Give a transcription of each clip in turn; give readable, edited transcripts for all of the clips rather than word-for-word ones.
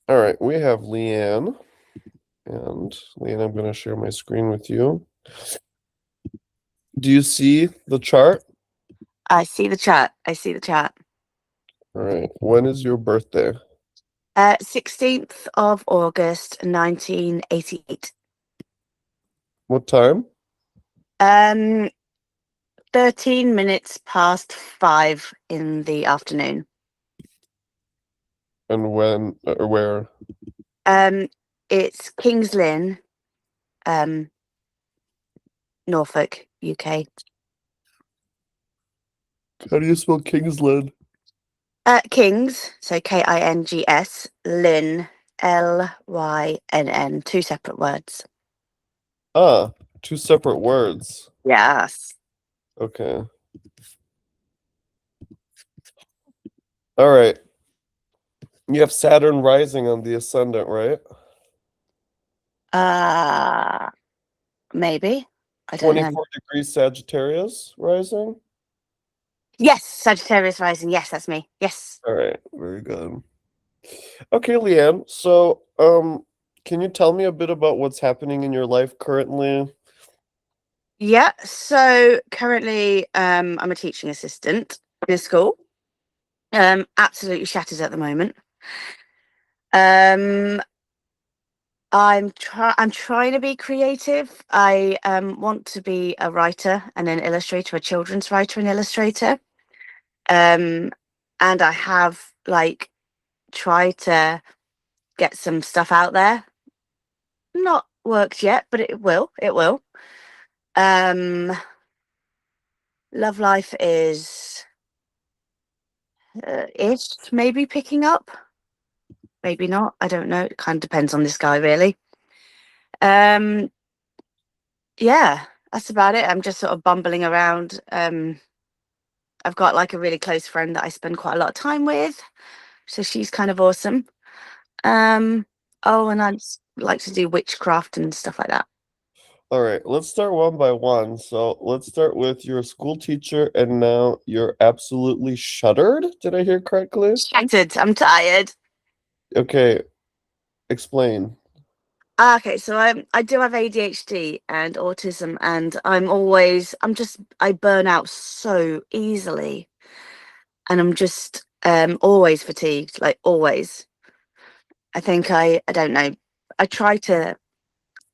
All right, we have Leanne. And Leanne, I'm going to share my screen with you. Do you see the chart? I see the chat. I see the chat. All right. When is your birthday? 16th of August, 1988. What time? Um, 13 minutes past 5 in the afternoon. And when or where? Um, it's Kings Lynn, um, Norfolk, UK. How do you spell Kingsland? Kings, so Kings, Lynn, Lynn, two separate words. Ah, two separate words. Yes. Okay. All right. You have Saturn rising on the ascendant, right? Uh, Maybe. I don't know. 24 degrees Sagittarius rising. Yes, Sagittarius rising. Yes, that's me. Yes. All right, very good. Okay, Leanne. So, can you tell me a bit about what's happening in your life currently? Yeah. So currently, I'm a teaching assistant in a school. Absolutely shattered at the moment. Um, I'm trying to be creative. I want to be a writer and an illustrator, a children's writer and illustrator. Um, and I have like tried to get some stuff out there. Not worked yet, but it will. It will. Um, Love life is ish, maybe picking up, maybe not. I don't know. It kind of depends on this guy, really. Um, yeah, that's about it. I'm just sort of bumbling around. I've got like a really close friend that I spend quite a lot of time with, so she's kind of awesome. Um, oh, and like to do witchcraft and stuff like that. All right, let's start one by one. So let's start with your school teacher, and now you're absolutely shuttered. Did I hear correctly? Shattered. I'm tired. Okay, explain. Okay, so I do have ADHD and autism, and I burn out so easily, and I'm just always fatigued, like always. I don't know. I try to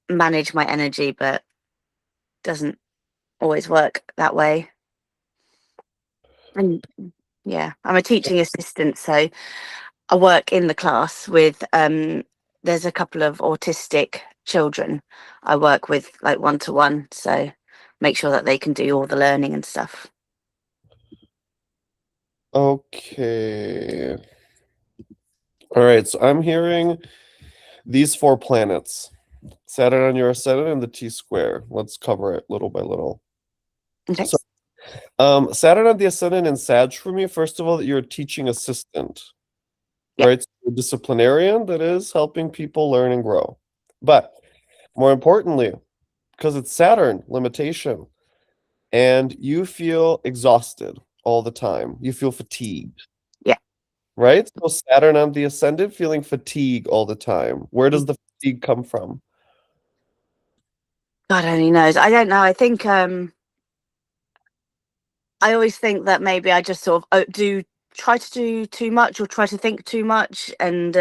manage my energy, but doesn't always work that way. And yeah, I'm a teaching assistant, so I work in the class with there's a couple of autistic children I work with like one to one, so make sure that they can do all the learning and stuff. Okay. All right, so I'm hearing these four planets. Saturn on your ascendant and the T square. Let's cover it little by little. Okay. So, Saturn on the ascendant in Sag for me, first of all, that you're a teaching assistant, Yeah. right? So a disciplinarian that is helping people learn and grow. But more importantly, because it's Saturn limitation, and you feel exhausted all the time. You feel fatigued, Yeah. right? So Saturn on the ascendant feeling fatigue all the time. Where does the fatigue come from? God only knows. I don't know. I always think that maybe I just sort of do try to do too much or try to think too much, and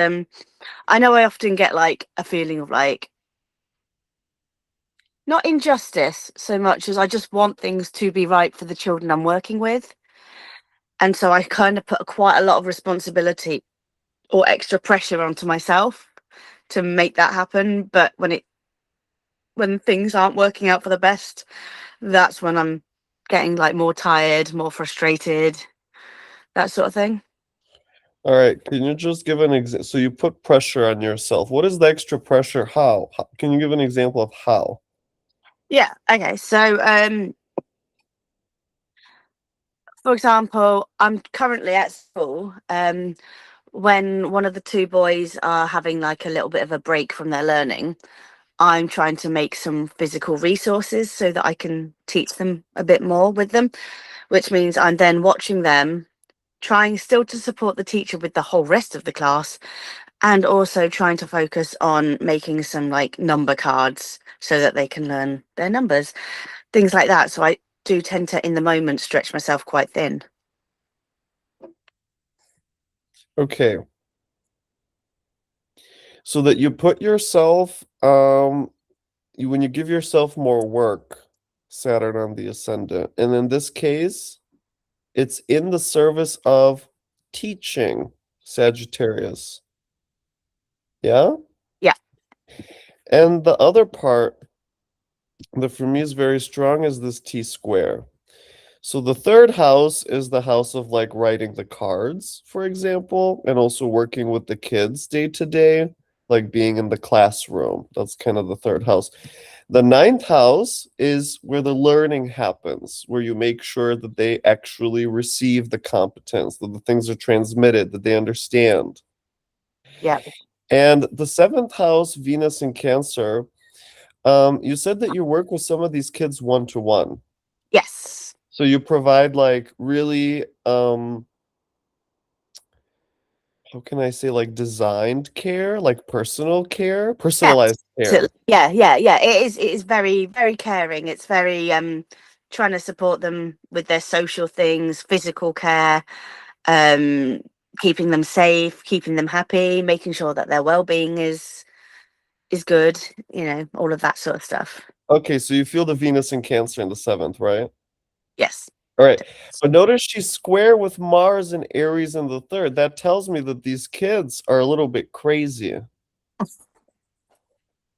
I know I often get like a feeling of like not injustice so much as I just want things to be right for the children I'm working with. And so I kind of put quite a lot of responsibility or extra pressure onto myself to make that happen. But when things aren't working out for the best, that's when I'm getting like more tired, more frustrated, that sort of thing. All right, can you just give an example? So you put pressure on yourself. What is the extra pressure? How? Can you give an example of how? Yeah. Okay. So for example, I'm currently at school. When one of the two boys are having like a little bit of a break from their learning, I'm trying to make some physical resources so that I can teach them a bit more with them, which means I'm then watching them, trying still to support the teacher with the whole rest of the class, and also trying to focus on making some like number cards so that they can learn their numbers, things like that. So I do tend to, in the moment, stretch myself quite thin. Okay. So that you put yourself, when you give yourself more work, Saturn on the Ascendant, and in this case, it's in the service of teaching, Sagittarius. Yeah? Yeah. And the other part that for me is very strong is this T square. So the third house is the house of like writing the cards, for example, and also working with the kids day to day, like being in the classroom. That's kind of the third house. The ninth house is where the learning happens, where you make sure that they actually receive the competence, that the things are transmitted, that they understand. Yeah. And the seventh house, Venus in Cancer, you said that you work with some of these kids one to one. Yes. So you provide like really how can I say, like designed care, like personal care, Yes. personalized So, care. yeah. It is very, very caring. It's very trying to support them with their social things, physical care, um keeping them safe, keeping them happy, making sure that their well-being is good, all of that sort of stuff. Okay, so you feel the Venus in Cancer in the seventh, right? Yes. All right. But notice she's square with Mars and Aries in the third. That tells me that these kids are a little bit crazy.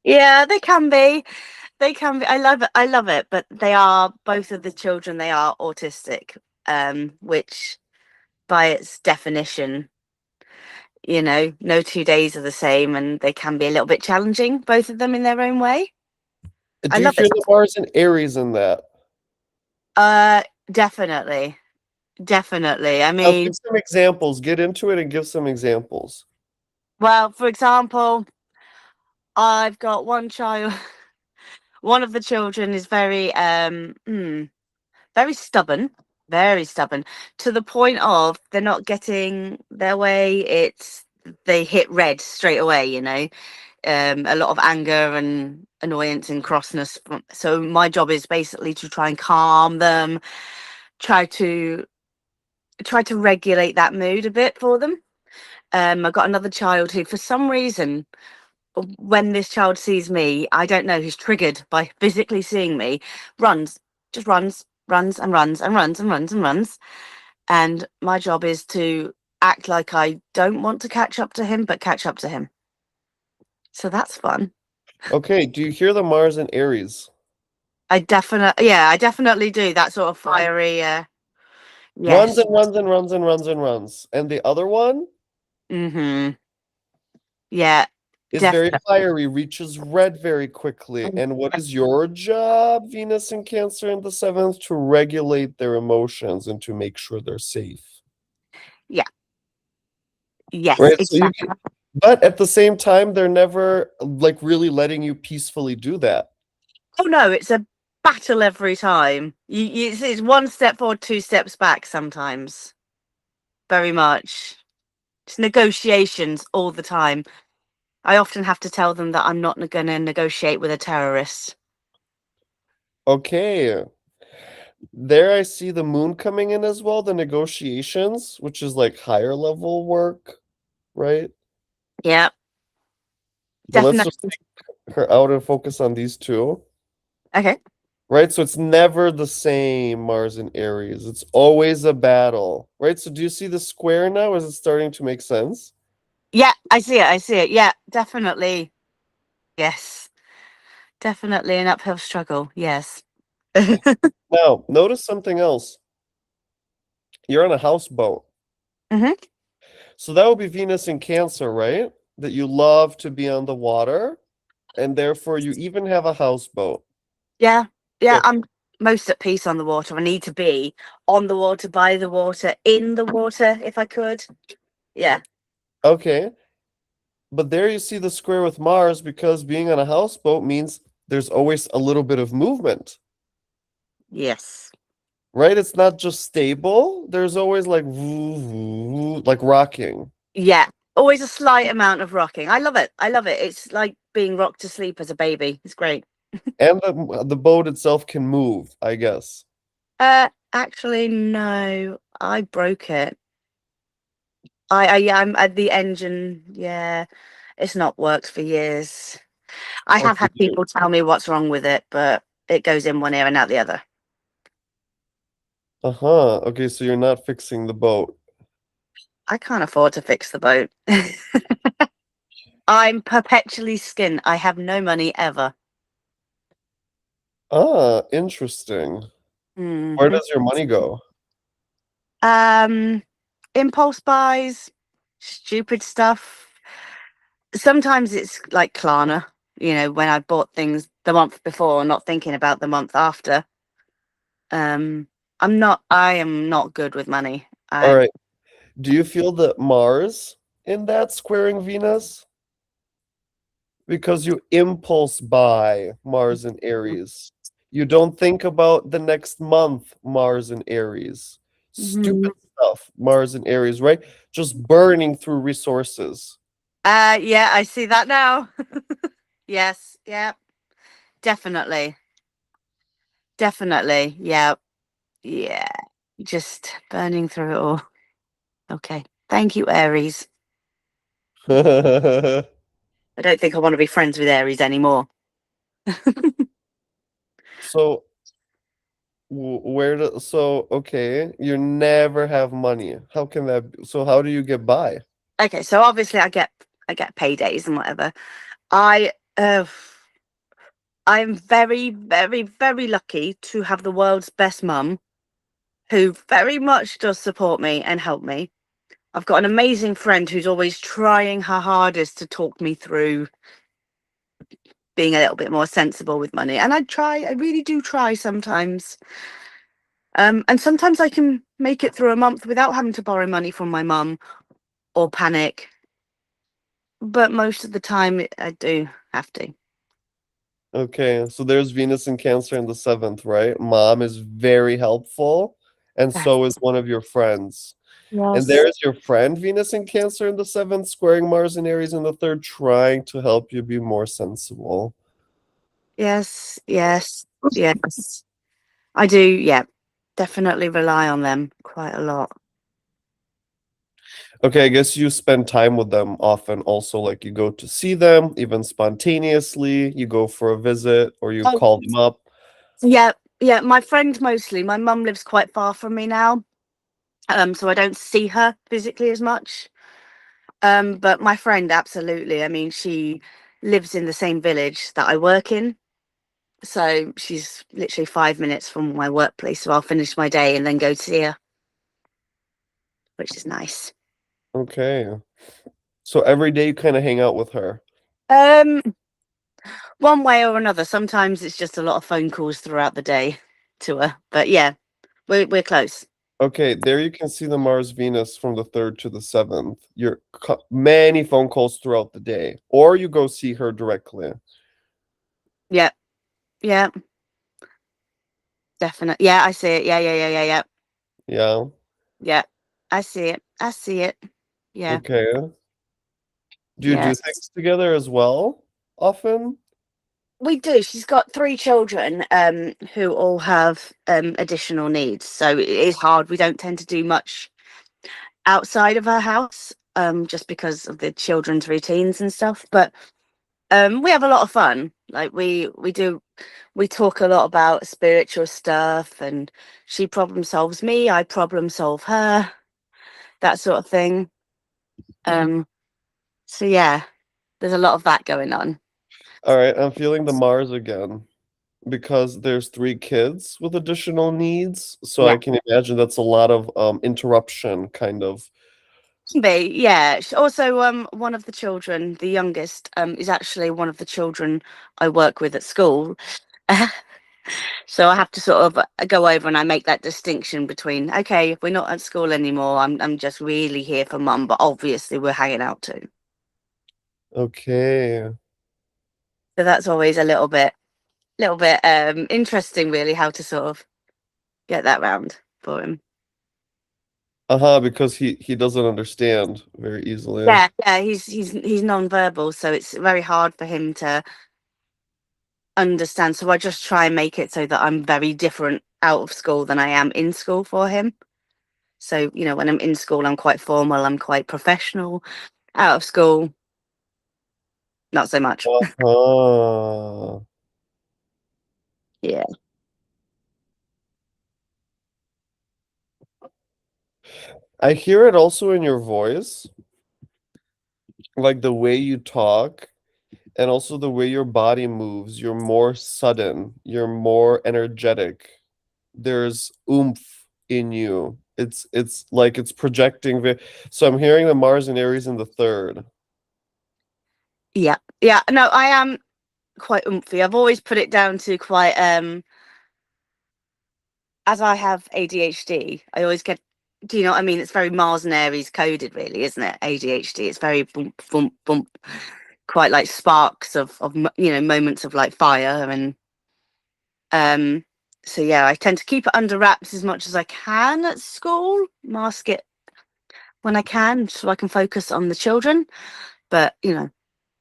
Yeah, they can be. They can be. I love it, but they are, both of the children, they are autistic, which by its definition, no 2 days are the same, and they can be a little bit challenging, both of them in their own way. I Do you love it. feel the Mars and Aries in that? Uh, definitely, definitely. I Now give mean, some examples. Get into it and give some examples. well, for example, I've got one child. One of the children is very stubborn, very stubborn, to the point of they're not getting their way. They hit red straight away. A lot of anger and annoyance and crossness. So my job is basically to try and calm them, try to try to regulate that mood a bit for them. I've got another child who, for some reason, when this child sees me, I don't know, who's triggered by physically seeing me, runs, just runs and runs and runs and runs and runs. And my job is to act like I don't want to catch up to him, but catch up to him. So that's fun. Okay, do you hear the Mars and Aries? I definitely do that sort of fiery. Runs Yes. and runs and runs and runs and runs. And the other one Mhm. Yeah, is very definitely. fiery, reaches red very quickly. And what is your job, Venus in Cancer in the seventh? To regulate their emotions and to make sure they're safe. Yeah. Yes, Right? So you exactly. can, but at the same time, they're never like really letting you peacefully do that. Oh no, it's a battle every time. It's one step forward, two steps back sometimes. Very much. It's negotiations all the time. I often have to tell them that I'm not going to negotiate with a terrorist. Okay. There I see the moon coming in as well, the negotiations, which is like higher level work, right? Yeah, But let's just definitely. take her out and focus on these two. Okay. Right? So it's never the same, Mars and Aries. It's always a battle. Right? So do you see the square now? Is it starting to make sense? Yeah, I see it. I see it. Yeah, definitely. Yes, definitely an uphill struggle. Yes. Now, notice something else. You're on a houseboat. Hmm. So that would be Venus in Cancer, right? That you love to be on the water, and therefore you even have a houseboat. Yeah, yeah. Okay. I'm most at peace on the water. I need to be on the water, by the water, in the water, if I could. Yeah. Okay. But there you see the square with Mars because being on a houseboat means there's always a little bit of movement, Yes. right? It's not just stable. There's always like like rocking. Yeah. Always a slight amount of rocking. I love it. I love it. It's like being rocked to sleep as a baby. It's great. And the boat itself can move, I guess. Actually, no, I broke it. I'm at the engine. Yeah, it's not worked for years. I have Okay. had people tell me what's wrong with it, but it goes in one ear and out the other. Uh-huh. Okay, so you're not fixing the boat. I can't afford to fix the boat. I'm perpetually skint. I have no money ever. Ah, interesting. Where Mm. does your money go? Um, Impulse buys, stupid stuff. Sometimes it's like Klarna, when I bought things the month before, not thinking about the month after. Um, I am not good with money. All I right. Do you feel that Mars in that squaring Venus? Because you impulse buy Mars and Aries. You don't think about the next month, Mars and Aries. Stupid Mhm. stuff, Mars and Aries, right? Just burning through resources. Yeah, I see that now. Yes, yeah, definitely. Definitely. Yeah. Yeah. Just burning through it all. Okay. Thank you, Aries. I don't think I want to be friends with Aries anymore. So where do so okay, you never have money. How can that be? So how do you get by? Okay, so obviously I get paydays and whatever. I I'm very, very, very lucky to have the world's best mum who very much does support me and help me. I've got an amazing friend who's always trying her hardest to talk me through being a little bit more sensible with money. And I really do try sometimes. And sometimes I can make it through a month without having to borrow money from my mum or panic. But most of the time I do have to. Okay, so there's Venus in Cancer in the seventh, right? Mom is very helpful, and so is Yes. one of your friends. And Yes. there's your friend Venus in Cancer in the seventh, squaring Mars and Aries in the third, trying to help you be more sensible. Yes. Yes. Yes. I do, yeah. Definitely rely on them quite a lot. Okay, I guess you spend time with them often also, like you go to see them, even spontaneously, you go for a visit or you Oh, call them up. yeah, yeah. My friend mostly. My mum lives quite far from me now, so I don't see her physically as much. But my friend, absolutely. I mean, she lives in the same village that I work in, so she's literally 5 minutes from my workplace. So I'll finish my day and then go to see her, which is nice. Okay. So every day you kind of hang out with her. Um, One way or another. Sometimes it's just a lot of phone calls throughout the day to her, but yeah, we're close. Okay, there you can see the Mars Venus from the third to the seventh. Many phone calls throughout the day, or you go see her directly. Yeah, yeah, definitely. Yeah, I see it. Yeah, yeah, yeah, yeah, yeah, Yeah. yeah. I see it. I see it. Yeah. Okay. Do you do Yes. things together as well often? We do. She's got three children who all have additional needs. So it is hard. We don't tend to do much outside of our house just because of the children's routines and stuff. But we have a lot of fun. Like we talk a lot about spiritual stuff, and she problem solves me, I problem solve her, that sort of thing. Um so yeah, there's a lot of that going on. All right, I'm feeling the Mars again because there's three kids with additional needs, so Yeah. I can imagine that's a lot of interruption kind of. Can be, yeah. Also, one of the children, the youngest, is actually one of the children I work with at school. So I have to sort of go over and I make that distinction between, okay, we're not at school anymore. I'm just really here for mum, but obviously we're hanging out too. Okay. So that's always a little bit interesting, really, how to sort of get that round for him. Because he doesn't understand very easily. Yeah, he's non-verbal, so it's very hard for him to understand. So I just try and make it so that I'm very different out of school than I am in school for him. So, you know, when I'm in school, I'm quite formal, I'm quite professional. Out of school, not so much. Uh-huh. Yeah. I hear it also in your voice, like the way you talk and also the way your body moves. You're more sudden, you're more energetic. There's oomph in you. It's like it's projecting. So I'm hearing the Mars and Aries in the third. Yeah. Yeah. No, I am quite oomphy. I've always put it down to quite as I have ADHD, I always get, do you know what I mean? It's very Mars and Aries coded, really, isn't it? ADHD. It's very bump, bump, bump, quite like sparks of you know, moments of like fire. And um, so yeah, I tend to keep it under wraps as much as I can at school, mask it when I can, so I can focus on the children. But you know,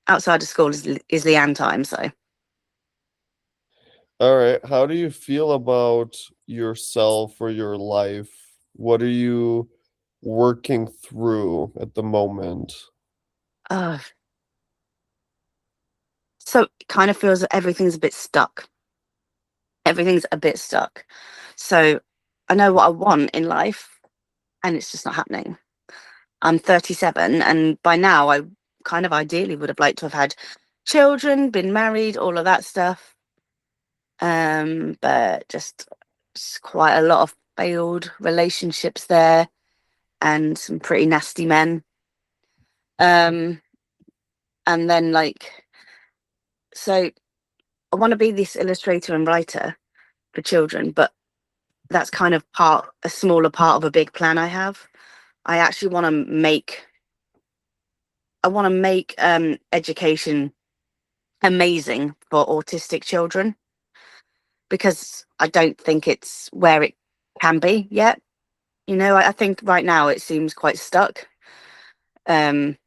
outside of school is Leanne time. So All right. How do you feel about yourself or your life? What are you working through at the moment? uh, so it kind of feels that everything's a bit stuck. Everything's a bit stuck. So I know what I want in life, and it's just not happening. I'm 37, and by now I kind of ideally would have liked to have had children, been married, all of that stuff. But just quite a lot of failed relationships there, and some pretty nasty men. Um, and then like, so I want to be this illustrator and writer for children, but that's kind of a smaller part of a big plan I have. I actually want to make education amazing for autistic children, because I don't think it's where it can be yet. You know, I think right now it seems quite stuck. Um,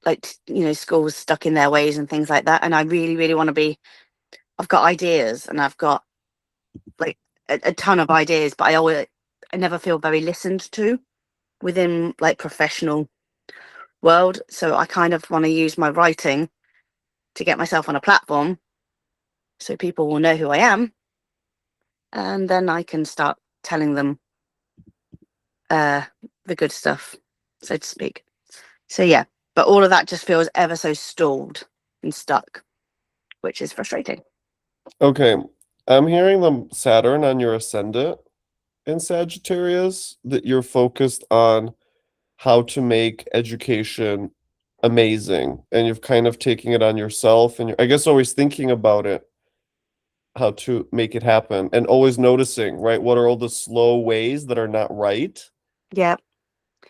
like, you know, schools stuck in their ways and things like that. And I really, really want to be. I've got ideas, and I've got like a ton of ideas, but I never feel very listened to within like professional world. So I kind of want to use my writing to get myself on a platform so people will know who I am, and then I can start telling them uh the good stuff, so to speak. So yeah, but all of that just feels ever so stalled and stuck, which is frustrating. Okay. I'm hearing the Saturn on your ascendant in Sagittarius, that you're focused on how to make education amazing, and you've kind of taking it on yourself, and you're, I guess, always thinking about it, how to make it happen, and always noticing, right, what are all the slow ways that are not right Yeah,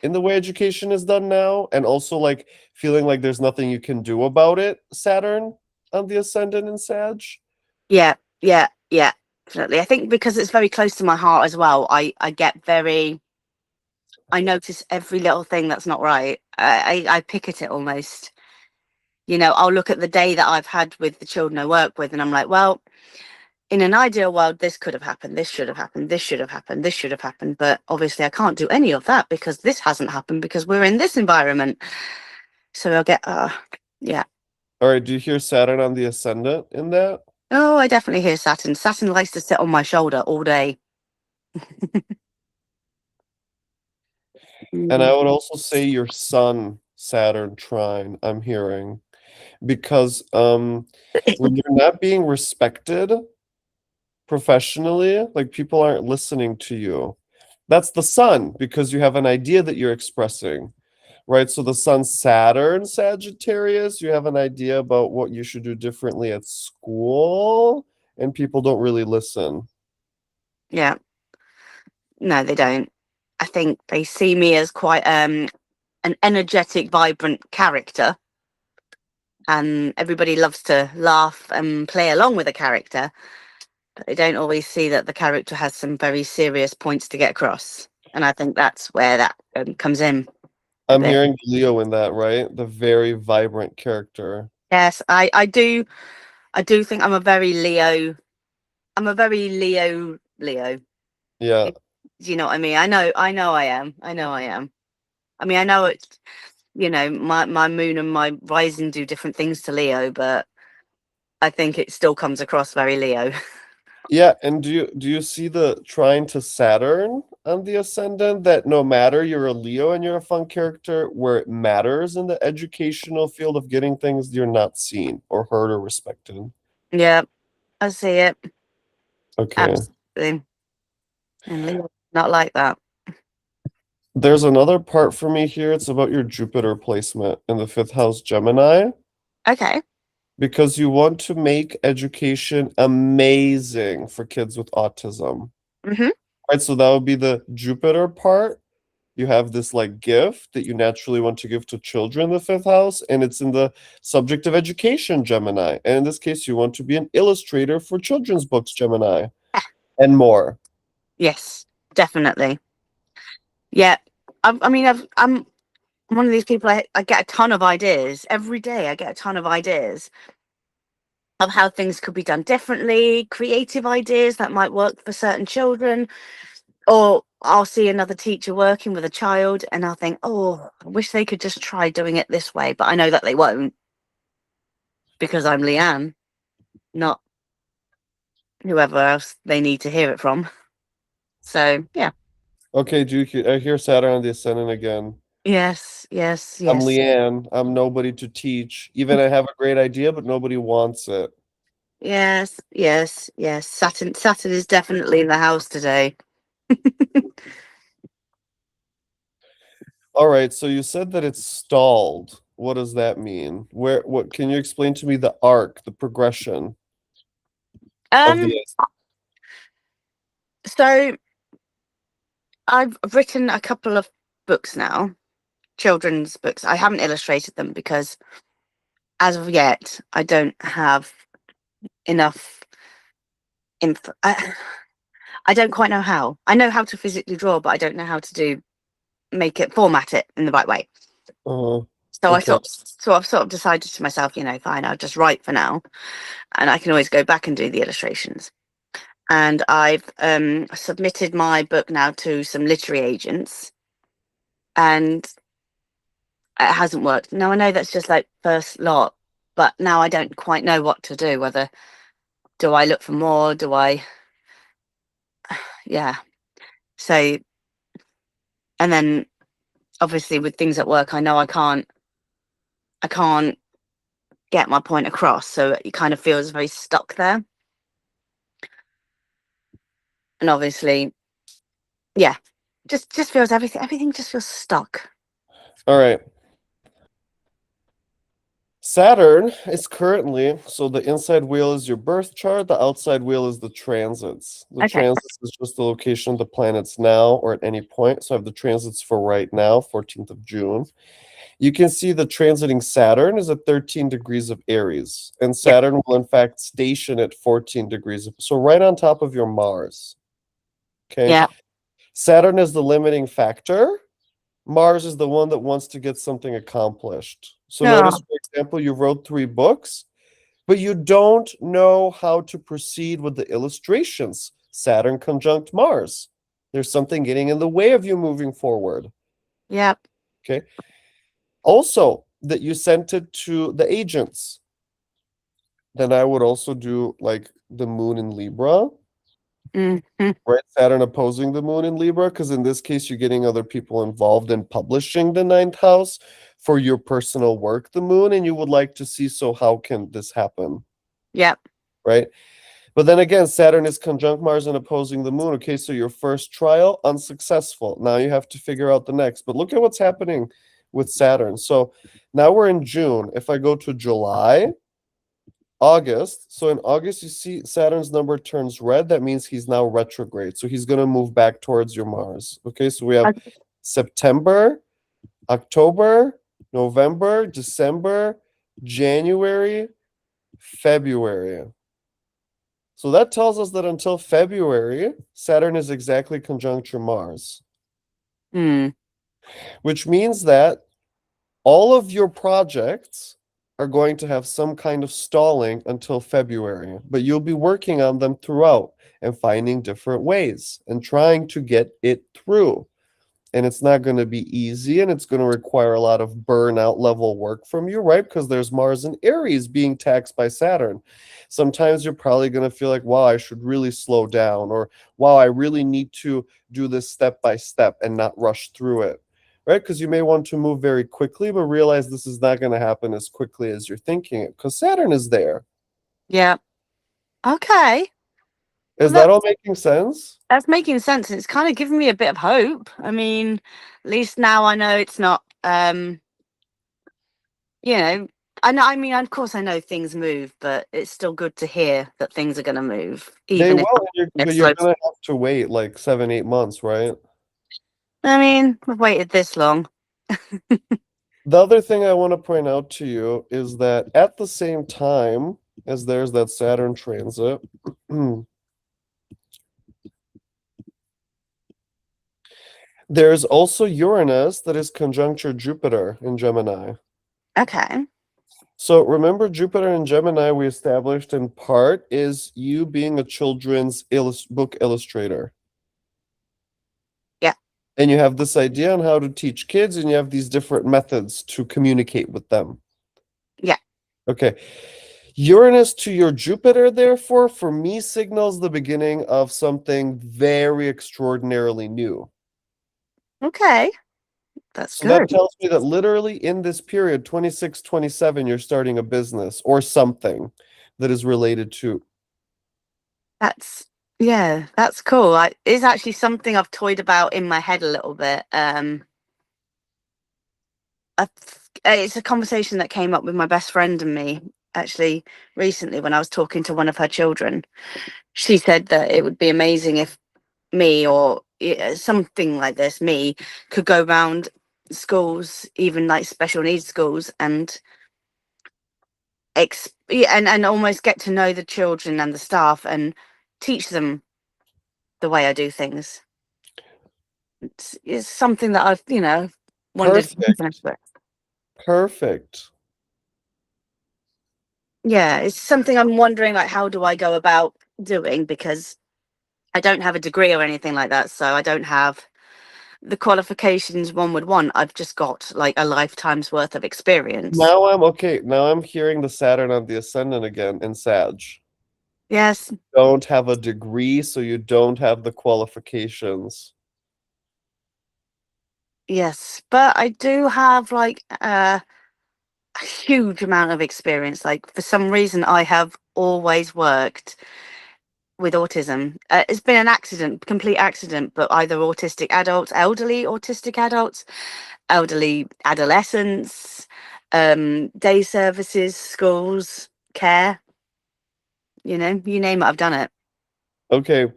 in the way education is done now, and also like feeling like there's nothing you can do about it, Saturn on the ascendant in Sag. yeah, yeah, yeah, definitely. I think because it's very close to my heart as well, I get very, I notice every little thing that's not right. I pick at it almost. You know, I'll look at the day that I've had with the children I work with, and I'm like, well, in an ideal world, this could have happened, this should have happened, this should have happened, this should have happened. But obviously, I can't do any of that because this hasn't happened because we're in this environment. So I'll get, yeah. All right, do you hear Saturn on the ascendant in that? Oh, I definitely hear Saturn. Saturn likes to sit on my shoulder all day. And I Mhm. would also say your Sun Saturn trine, I'm hearing, because when you're not being respected professionally, like people aren't listening to you. That's the Sun, because you have an idea that you're expressing, right? So the Sun Saturn Sagittarius, you have an idea about what you should do differently at school, and people don't really listen. Yeah, no, they don't. I think they see me as quite an energetic, vibrant character, and everybody loves to laugh and play along with a character, but they don't always see that the character has some very serious points to get across. And I think that's where that comes in a I'm bit. hearing Leo in that, right? The very vibrant character. Yes, I do think I'm a very Leo. I'm a very Leo. Yeah. Do you know what I mean? I know I am. I know I am. I mean, I know it's, my moon and my rising do different things to Leo, but I think it still comes across very Leo. Yeah, and do you see the trine to Saturn on the ascendant that no matter you're a Leo and you're a fun character, where it matters in the educational field of getting things, you're not seen or heard or respected. Yeah, I see it. Okay. Absolutely. And Leo, not like that. There's another part for me here. It's about your Jupiter placement in the fifth house, Gemini, Okay. because you want to make education amazing for kids with autism. Mm-hmm. Right, so that would be the Jupiter part. You have this like gift that you naturally want to give to children in the fifth house, and it's in the subject of education, Gemini. And in this case, you want to be an illustrator for children's books, Gemini, and more. Yes, definitely. Yeah. I mean, I'm one of these people. I get a ton of ideas every day. I get a ton of ideas of how things could be done differently, creative ideas that might work for certain children. Or I'll see another teacher working with a child and I'll think, oh, I wish they could just try doing it this way. But I know that they won't because I'm Leanne, not whoever else they need to hear it from. So, yeah. Okay, I hear Saturn on the ascendant again. Yes, yes, I'm yes. Leanne. I'm nobody to teach. Even I have a great idea, but nobody wants it. Yes, yes, yes. Saturn is definitely in the house today. All right, so you said that it's stalled. What does that mean? What can you explain to me the arc, the progression of the Um, so I've written a couple of books now, children's books. I haven't illustrated them because as of yet, I don't have enough info. I don't quite know how. I know how to physically draw, but I don't know how to make it format it in the right way. uh So okay. I've sort of decided to myself, fine, I'll just write for now, and I can always go back and do the illustrations. And I've submitted my book now to some literary agents, and it hasn't worked. Now I know that's just like first lot, but now I don't quite know what to do. Whether do I look for more? Do I, yeah. So, and then obviously with things at work, I know I can't get my point across, so it kind of feels very stuck there. And obviously, yeah, just feels everything just feels stuck. All right. Saturn is currently, so the inside wheel is your birth chart, the outside wheel is the transits. The Okay. transits is just the location of the planets now or at any point. So I have the transits for right now, 14th of June. You can see the transiting Saturn is at 13 degrees of Aries, and Yep. Saturn will in fact station at 14 degrees so right on top of your Mars. Okay. Yeah. Saturn is the limiting factor. Mars is the one that wants to get something accomplished. So notice, Oh, for example, you wrote 3 books, but you don't know how to proceed with the illustrations. Saturn conjunct Mars. There's something getting in the way of you moving forward. yep. Okay. Also, that you sent it to the agents. Then I would also do like the moon in Libra, Mm-hmm. right? Saturn opposing the moon in Libra, because in this case, you're getting other people involved in publishing the ninth house for your personal work, the moon, and you would like to see, so how can this happen, Yep. right? But then again, Saturn is conjunct Mars and opposing the moon. Okay, so your first trial, unsuccessful. Now you have to figure out the next. But look at what's happening with Saturn. So now we're in June. If I go to July, August. So in August, you see Saturn's number turns red. That means he's now retrograde. So he's going to move back towards your Mars. Okay, so we have Okay. September, October, November, December, January, February. So that tells us that until February, Saturn is exactly conjunct your Mars. Mm. which means that all of your projects are going to have some kind of stalling until February, but you'll be working on them throughout and finding different ways and trying to get it through. And it's not going to be easy, and it's going to require a lot of burnout level work from you, right? Because there's Mars and Aries being taxed by Saturn. Sometimes you're probably going to feel like, wow, I should really slow down, or wow, I really need to do this step by step and not rush through it, right? Because you may want to move very quickly, but realize this is not going to happen as quickly as you're thinking it, because Saturn is there. Yeah. Okay. Is Well, that all making sense? that's making sense. And it's kind of giving me a bit of hope. I mean, at least now I know it's not, you know, I know, I mean, of course I know things move, but it's still good to hear that things are going to move, They even if will, but it's you're slow. going to have to wait like 7, 8 months, right? I mean, we've waited this long. The other thing I want to point out to you is that at the same time as there's that Saturn transit, there's also Uranus that is conjuncture Jupiter in Gemini. Okay. So remember, Jupiter in Gemini, we established in part, is you being a children's book illustrator. Yeah. And you have this idea on how to teach kids, and you have these different methods to communicate with them. Yeah. Okay. Uranus to your Jupiter, therefore, for me, signals the beginning of something very extraordinarily new. Okay. That's So that good. tells me that literally in this period, 26, 27, you're starting a business or something that is related to. That's, yeah, that's cool. It's actually something I've toyed about in my head a little bit. It's a conversation that came up with my best friend and me actually recently when I was talking to one of her children. She said that it would be amazing if me or something like this, me, could go around schools, even like special needs schools, and and almost get to know the children and the staff and teach them the way I do things. It's something that I've, wondered. Perfect. Perfect. Yeah, it's something I'm wondering, like, how do I go about doing? Because I don't have a degree or anything like that, so I don't have the qualifications one would want. I've just got like a lifetime's worth of experience. Now I'm okay. Now I'm hearing the Saturn on the Ascendant again in Sag. Yes, Don't have a degree, so you don't have the qualifications. yes, but I do have like a huge amount of experience. Like for some reason, I have always worked with autism. It's been an accident, complete accident, but either autistic adults, elderly autistic adults, elderly adolescents, day services, schools, care. You name it, I've done it. Okay,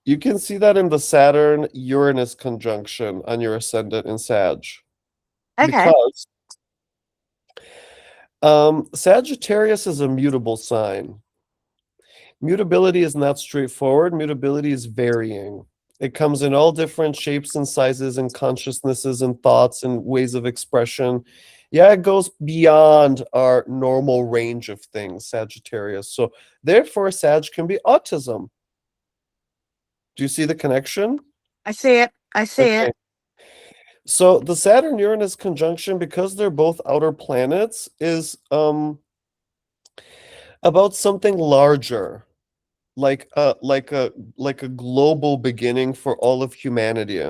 you can see that in the Saturn Uranus conjunction on your ascendant in Sag. Okay, Because Sagittarius is a mutable sign. Mutability is not straightforward, mutability is varying. It comes in all different shapes and sizes and consciousnesses and thoughts and ways of expression. Yeah, it goes beyond our normal range of things, Sagittarius. So, therefore, Sag can be autism. Do you see the connection? I see it. I see Okay. it. So, the Saturn Uranus conjunction, because they're both outer planets, is about something larger, like a global beginning for all of humanity,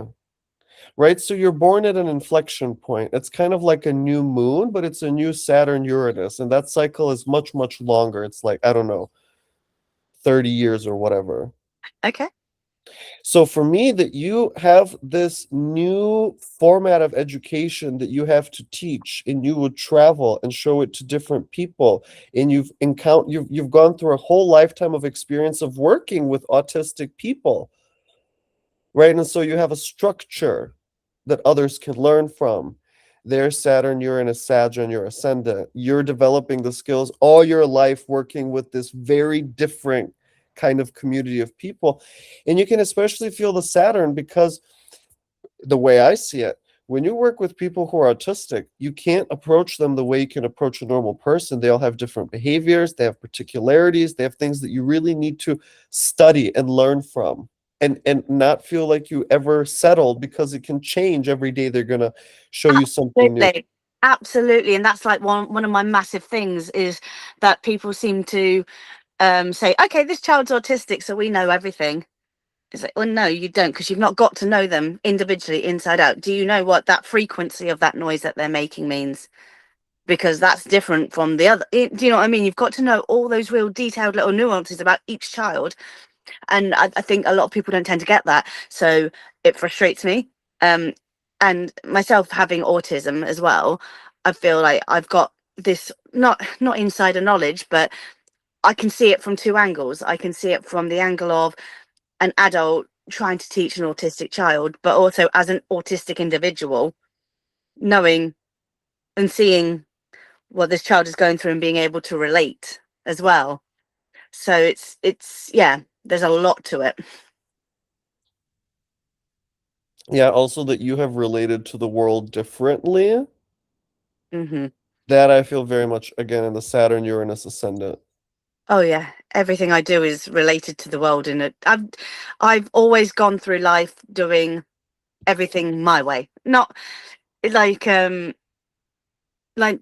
right? So you're born at an inflection point. It's kind of like a new moon, but it's a new Saturn Uranus, and that cycle is much, much longer. It's like, I don't know, 30 years or whatever. Okay. So for me, that you have this new format of education that you have to teach, and you would travel and show it to different people, and you've gone through a whole lifetime of experience of working with autistic people, right? And so you have a structure that others can learn from. There's Saturn, you're in a Sag on your ascendant. You're developing the skills all your life working with this very different kind of community of people. And you can especially feel the Saturn because The way I see it, when you work with people who are autistic, you can't approach them the way you can approach a normal person. They all have different behaviors, they have particularities, they have things that you really need to study and learn from. And not feel like you ever settled, because it can change every day. They're gonna show you something new. Absolutely. Absolutely. And that's like one of my massive things is that people seem to say, okay, this child's autistic, so we know everything. It's like, well, no, you don't, because you've not got to know them individually inside out. Do you know what that frequency of that noise that they're making means? Because that's different from the other. Do you know what I mean? You've got to know all those real detailed little nuances about each child. And I think a lot of people don't tend to get that. So it frustrates me. Um, and myself having autism as well, I feel like I've got this not insider knowledge, but I can see it from two angles. I can see it from the angle of an adult trying to teach an autistic child, but also as an autistic individual, knowing and seeing what this child is going through and being able to relate as well. So it's yeah, there's a lot to it. Yeah, also that you have related to the world differently. Hmm. That I feel very much, again, in the Saturn Uranus ascendant. Oh yeah, everything I do is related to the world. In it, I've always gone through life doing everything my way, not like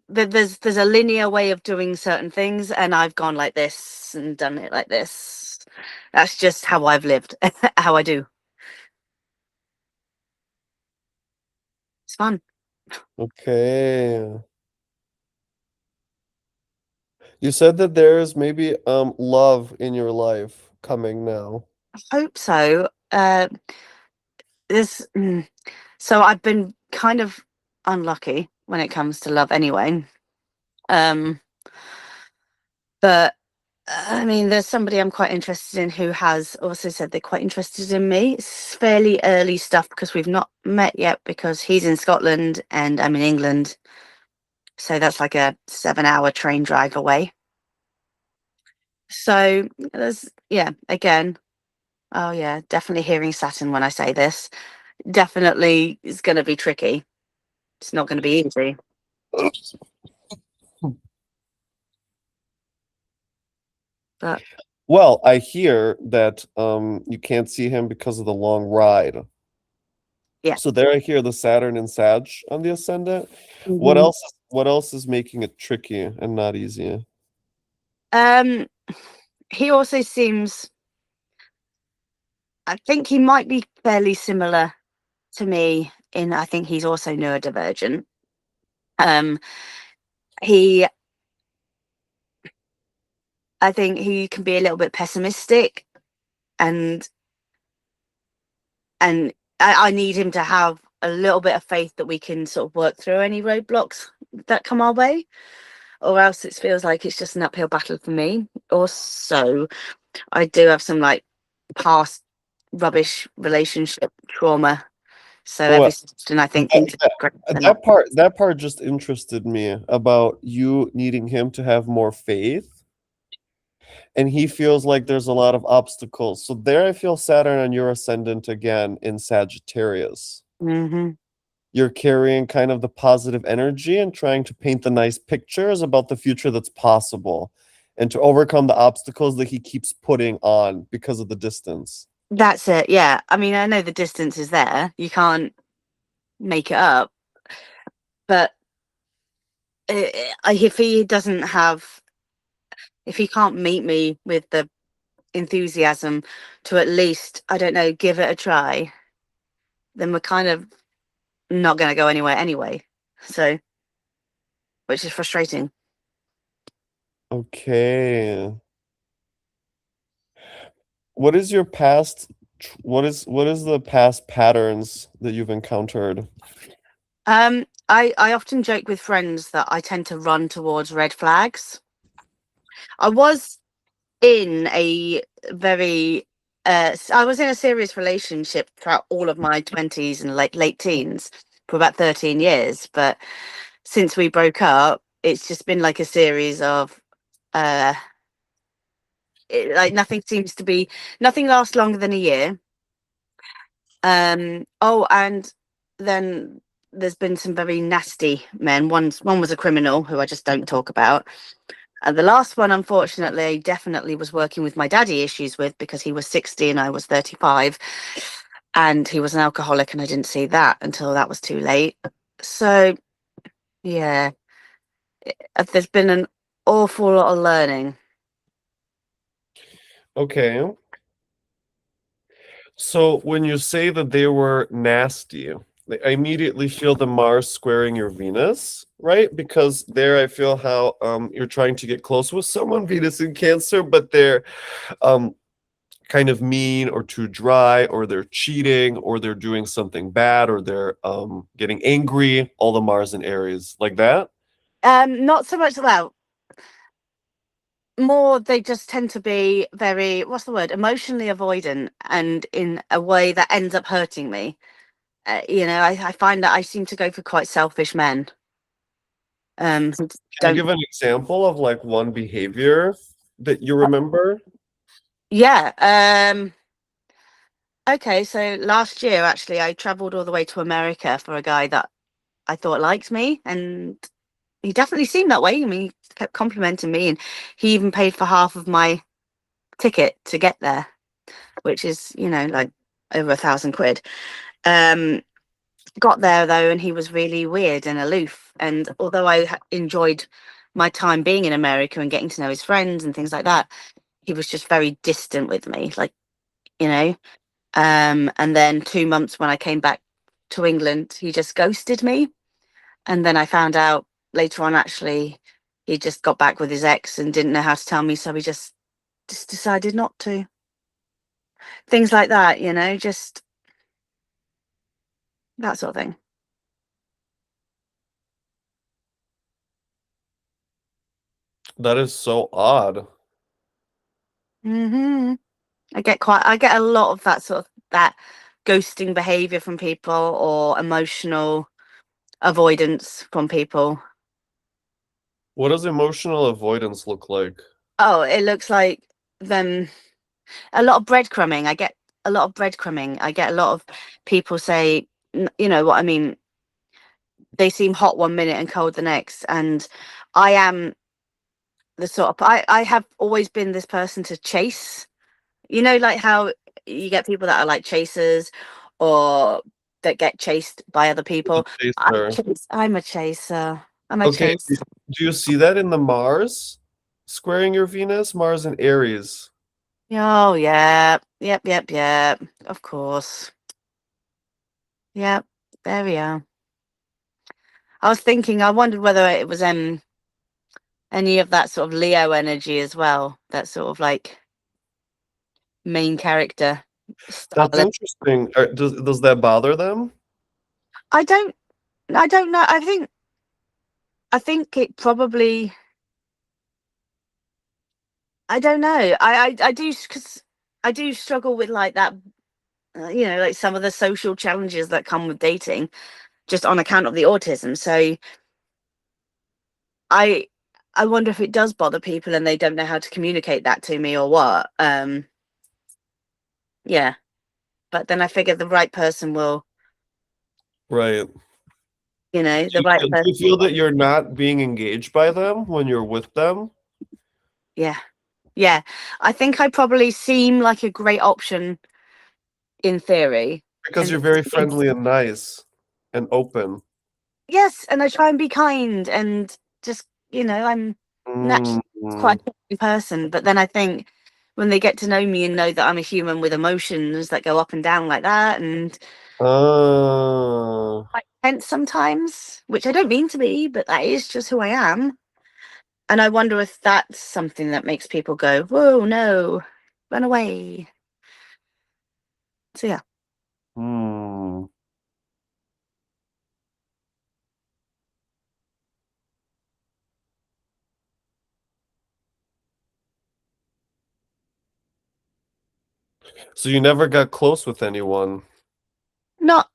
there's a linear way of doing certain things, and I've gone like this and done it like this. That's just how I've lived. How I do. It's fun. Okay. You said that there's maybe love in your life coming now. I hope so. This so I've been kind of unlucky when it comes to love anyway. Um, but I mean, there's somebody I'm quite interested in who has also said they're quite interested in me. It's fairly early stuff because we've not met yet because he's in Scotland and I'm in England. So that's like a 7-hour train drive away. So there's, yeah, again, oh yeah, definitely hearing Saturn when I say this. Definitely is going to be tricky. It's not going to be easy. But Well, I hear that you can't see him because of the long ride. yeah. So there I hear the Saturn and Sag on the ascendant. Mhm. What else is making it tricky and not easy? Um, he also seems, I think he might be fairly similar to me in I think he's also neurodivergent. Um, he I think he can be a little bit pessimistic and I need him to have a little bit of faith that we can sort of work through any roadblocks that come our way, or else it feels like it's just an uphill battle for me. Also, I do have some like past rubbish relationship trauma. So every Well, so often I think that, things are that, great. They're not. that part just interested me, about you needing him to have more faith, and he feels like there's a lot of obstacles. So there I feel Saturn on your ascendant again in Sagittarius. Hmm. You're carrying kind of the positive energy and trying to paint the nice pictures about the future that's possible, and to overcome the obstacles that he keeps putting on because of the distance. That's it. Yeah. I mean, I know the distance is there. You can't make it up. But if he doesn't have, if he can't meet me with the enthusiasm to at least, I don't know, give it a try, then we're kind of not going to go anywhere anyway. So, which is frustrating. Okay. What is your past what is the past patterns that you've encountered? I often joke with friends that I tend to run towards red flags. I was in a very I was in a serious relationship throughout all of my 20s and late teens for about 13 years, but since we broke up it's just been like a series of uh like nothing lasts longer than a year. Oh, and then there's been some very nasty men. One was a criminal who I just don't talk about. And the last one, unfortunately, definitely was working with my daddy issues with, because he was 60 and I was 35. And he was an alcoholic, and I didn't see that until that was too late. So, yeah, there's been an awful lot of learning. Okay. So when you say that they were nasty, I immediately feel the Mars squaring your Venus, right? Because there I feel how you're trying to get close with someone, Venus in Cancer, but they're um kind of mean or too dry, or they're cheating, or they're doing something bad, or they're getting angry, all the Mars in Aries like that. Not so much, well, more they just tend to be very, what's the word, emotionally avoidant, and in a way that ends up hurting me. I find that I seem to go for quite selfish men. Who Can you don't. give an example of like one behavior that you remember? Yeah. Okay, so last year actually I traveled all the way to America for a guy that I thought liked me, and he definitely seemed that way. I mean, he kept complimenting me, and he even paid for half of my ticket to get there, which is, like over £1,000. Um, got there though, and he was really weird and aloof. And although I enjoyed my time being in America and getting to know his friends and things like that, he was just very distant with me, like, you know. And then 2 months when I came back to England, he just ghosted me. And then I found out later on, actually, he just got back with his ex and didn't know how to tell me, so he just decided not to. Things like that, just that sort of thing. That is so odd. hmm I get a lot of that ghosting behavior from people, or emotional avoidance from people. What does emotional avoidance look like? Oh, it looks like them. A lot of breadcrumbing. I get a lot of breadcrumbing. I get a lot of people say, you know what I mean? They seem hot one minute and cold the next. And I am the sort of, I have always been this person to chase, like how you get people that are like chasers, or that get chased by other people. Chaser. I'm a chaser. I'm a Okay, chaser. do you see that in the Mars squaring your Venus? Mars and Aries. Oh, yeah. Yep. Of course. Yep. There we are. I was thinking, I wondered whether it was any of that sort of Leo energy as well. That sort of like main character That's style. interesting. Does that bother them? I don't I don't know. I think it probably, I don't know. I do, because I do struggle with like that, like some of the social challenges that come with dating, just on account of the autism. So I I wonder if it does bother people and they don't know how to communicate that to me, or what. Yeah. But then I figure the right person will, Right. the right Do you person. feel that you're not being engaged by them when you're with them? Yeah. Yeah. I think I probably seem like a great option in theory. Because And you're very friendly and nice and open. yes, and I try and be kind, and just, I'm naturally Mm. quite a friendly person. But then I think when they get to know me and know that I'm a human with emotions that go up and down like that, and Ah, quite tense sometimes, which I don't mean to be, but that is just who I am. And I wonder if that's something that makes people go, "Whoa, no, run away." So yeah. hmm. So you never got close with anyone. Not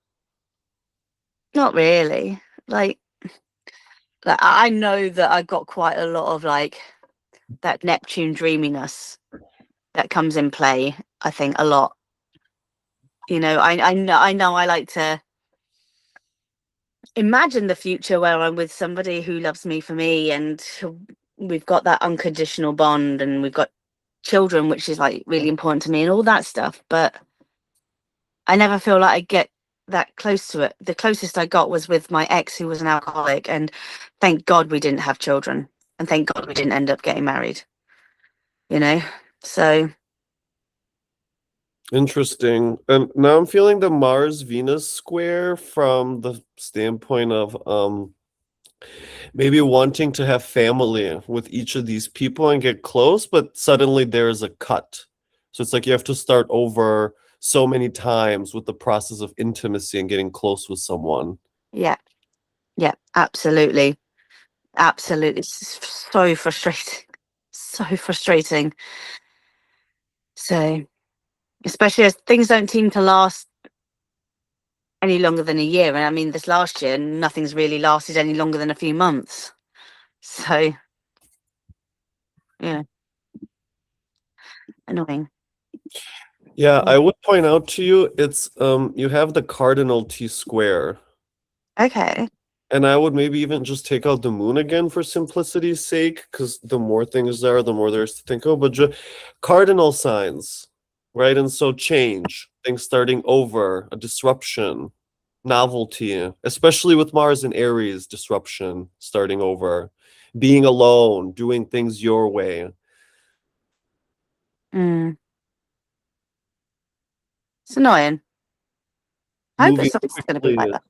not really. Like I know that I've got quite a lot of like that Neptune dreaminess that comes in play, I think, a lot. I know I like to imagine the future where I'm with somebody who loves me for me, and we've got that unconditional bond, and we've got children, which is like really important to me, and all that stuff. But I never feel like I get that close to it. The closest I got was with my ex, who was an alcoholic, and thank God we didn't have children, and thank God we didn't end up getting married. You know, so Interesting. And now I'm feeling the Mars Venus square from the standpoint of maybe wanting to have family with each of these people and get close, but suddenly there's a cut. So it's like you have to start over so many times with the process of intimacy and getting close with someone. yeah, yeah, absolutely, absolutely. It's so frustrating, so frustrating. So, especially as things don't seem to last any longer than a year. And I mean, this last year, nothing's really lasted any longer than a few months. So, yeah, annoying. Yeah, I would point out to you it's you have the cardinal T square. Okay. And I would maybe even just take out the moon again for simplicity's sake, because the more things there are, the more there's to think of. But cardinal signs, right? And so change, things starting over, a disruption, novelty, especially with Mars and Aries, disruption, starting over, being alone, doing things your way. Mm. It's annoying. I hope Moving it's always going to be like quickly. that.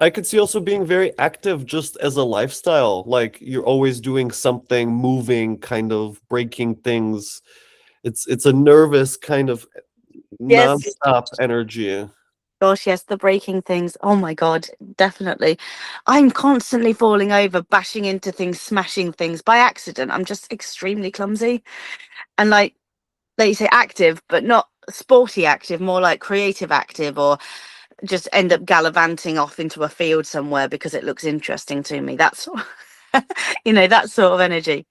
I could see also being very active just as a lifestyle. Like you're always doing something, moving, kind of breaking things. It's a nervous kind of Yes. nonstop energy. Gosh, yes, the breaking things. Oh my God, definitely. I'm constantly falling over, bashing into things, smashing things by accident. I'm just extremely clumsy. And like you say, active, but not sporty active, more like creative active, or just end up gallivanting off into a field somewhere because it looks interesting to me. That's, that sort of energy.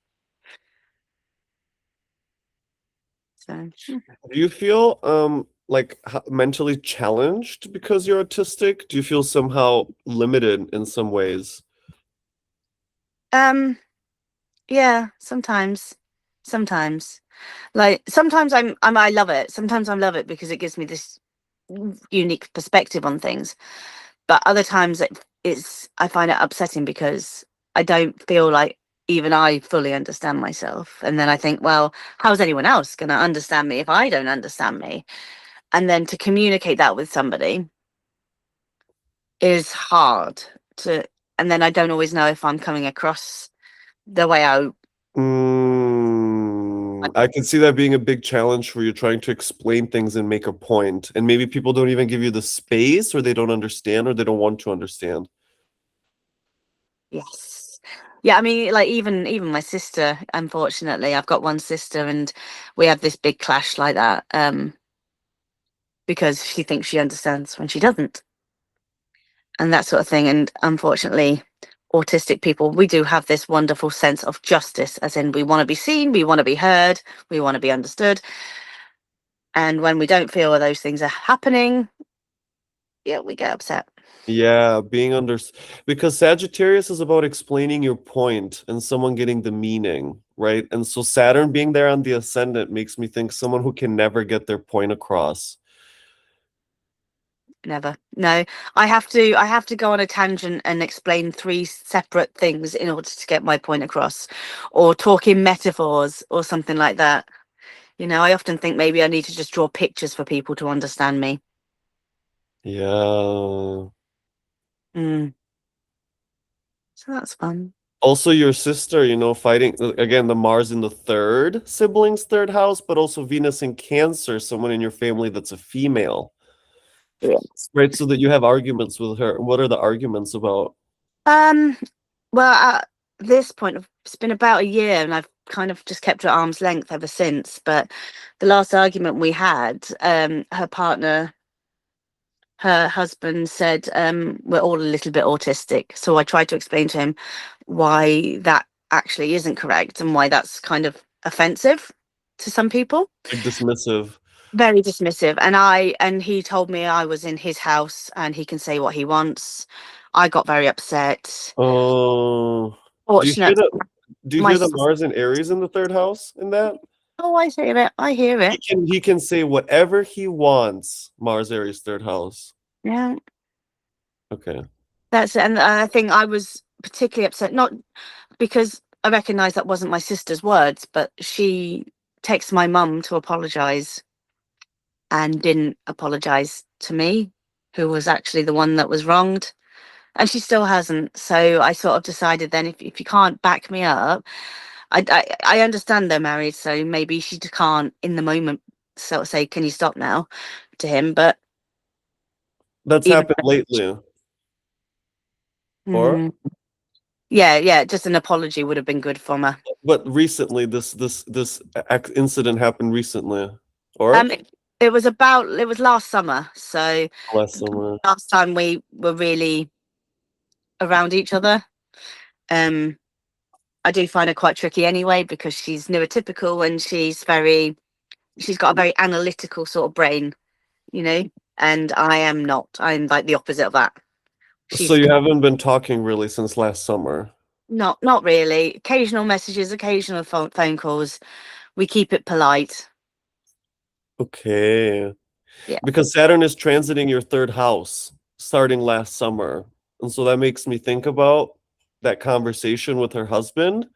So, Do you feel like mentally challenged because you're autistic? Do you feel somehow limited in some ways? um, yeah, sometimes, like sometimes I love it. Sometimes I love it because it gives me this unique perspective on things. But other times I find it upsetting because I don't feel like even I fully understand myself. And then I think, well, how's anyone else going to understand me if I don't understand me? And then to communicate that with somebody is hard to, and then I don't always know if I'm coming across the way I can see that being a big challenge for you trying to explain things and make a point. And maybe people don't even give you the space, or they don't understand, or they don't want to understand. yes. Yeah, I mean, like even my sister, unfortunately, I've got one sister and we have this big clash like that, because she thinks she understands when she doesn't, and that sort of thing. And unfortunately, autistic people, we do have this wonderful sense of justice, as in we want to be seen, we want to be heard, we want to be understood. And when we don't feel those things are happening, yeah, we get upset. Yeah, being under because Sagittarius is about explaining your point and someone getting the meaning, right? And so Saturn being there on the ascendant makes me think someone who can never get their point across. Never. No, I have to go on a tangent and explain three separate things in order to get my point across, or talk in metaphors or something like that. I often think maybe I need to just draw pictures for people to understand me. Yeah. Mm. So that's fun. Also, your sister, fighting again, the Mars in the third sibling's third house, but also Venus in Cancer, someone in your family that's a female, Yeah. right? So that you have arguments with her. What are the arguments about? Um, well, at this point, it's been about a year, and I've kind of just kept her at arm's length ever since. But the last argument we had, her husband said, we're all a little bit autistic. So I tried to explain to him why that actually isn't correct and why that's kind of offensive to some people. Like dismissive. very dismissive. And he told me I was in his house and he can say what he wants. I got very upset. Oh, do you hear Fortunate, the my Mars and Aries in the third house in that? oh, I hear it. I hear it. He can say whatever he wants. Mars Aries third house. Yeah, Okay. that's it. And I think I was particularly upset, not because I recognised that wasn't my sister's words, but she texted my mum to apologise and didn't apologise to me, who was actually the one that was wronged. And she still hasn't. So I sort of decided then, if you can't back me up, I understand they're married, so maybe she can't in the moment sort of say, "Can you stop now?" to him. But That's even happened lately. Or mm, yeah, yeah, just an apology would have been good from her. but recently this incident happened recently. Or It, it was last summer, so last summer. last time we were really around each other. Um, I do find her quite tricky anyway because she's neurotypical and she's got a very analytical sort of brain, you know, and I am not. I'm like the opposite of that. So She's you haven't been talking really since last summer. not really. Occasional messages, occasional phone calls. We keep it polite. Okay. Yeah. Because Saturn is transiting your third house starting last summer. And so that makes me think about that conversation with her husband.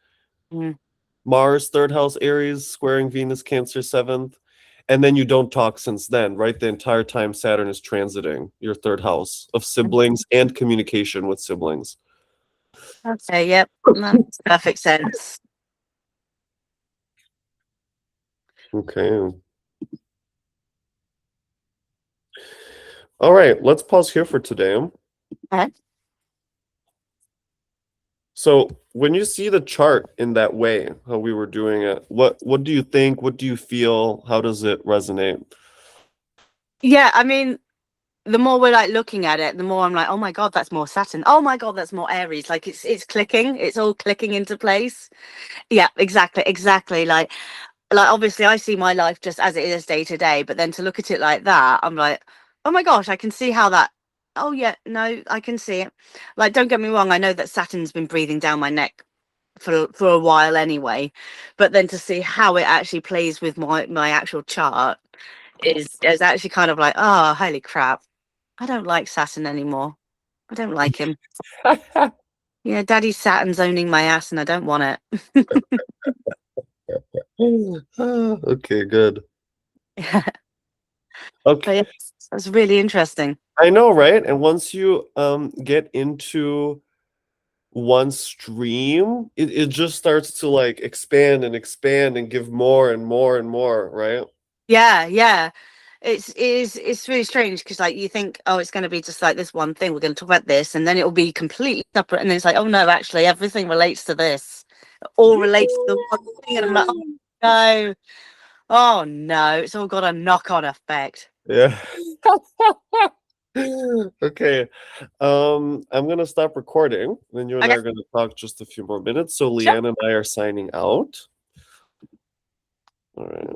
Mm. Mars, third house, Aries, squaring Venus, Cancer, seventh. And then you don't talk since then, right? The entire time Saturn is transiting your third house of siblings and communication with siblings. Okay. Yep. That makes perfect sense. Okay. All right, let's pause here for today. Okay. So when you see the chart in that way, how we were doing it, what do you think? What do you feel? How does it resonate? Yeah. I mean, the more we're like looking at it, the more I'm like, oh my god, that's more Saturn. Oh my god, that's more Aries. Like it's clicking. It's all clicking into place. Yeah. Exactly. Exactly. Like obviously I see my life just as it is day to day, but then to look at it like that, I'm like, oh my gosh, I can see how that. Oh yeah, no, I can see it. Like, don't get me wrong, I know that Saturn's been breathing down my neck for a while anyway, but then to see how it actually plays with my actual chart is actually kind of like, oh holy crap, I don't like Saturn anymore. I don't like him. Yeah, Daddy Saturn's owning my ass, and I don't want it. Okay, good. But Okay. yeah, that's really interesting. I know, right? And once you get into one stream, it just starts to like expand and give more and more and more, right? Yeah, yeah. It's really strange because like you think, oh, it's going to be just like this one thing. We're going to talk about this, and then it will be completely separate. And then it's like, oh no, actually, everything relates to this. It all relates to the one thing, and I'm like, no, oh no, it's all got a knock-on effect. Yeah. Okay. I'm gonna stop recording. Then you and I Okay, are gonna talk just a few more minutes. So sure. Leanne and I are signing out. All right.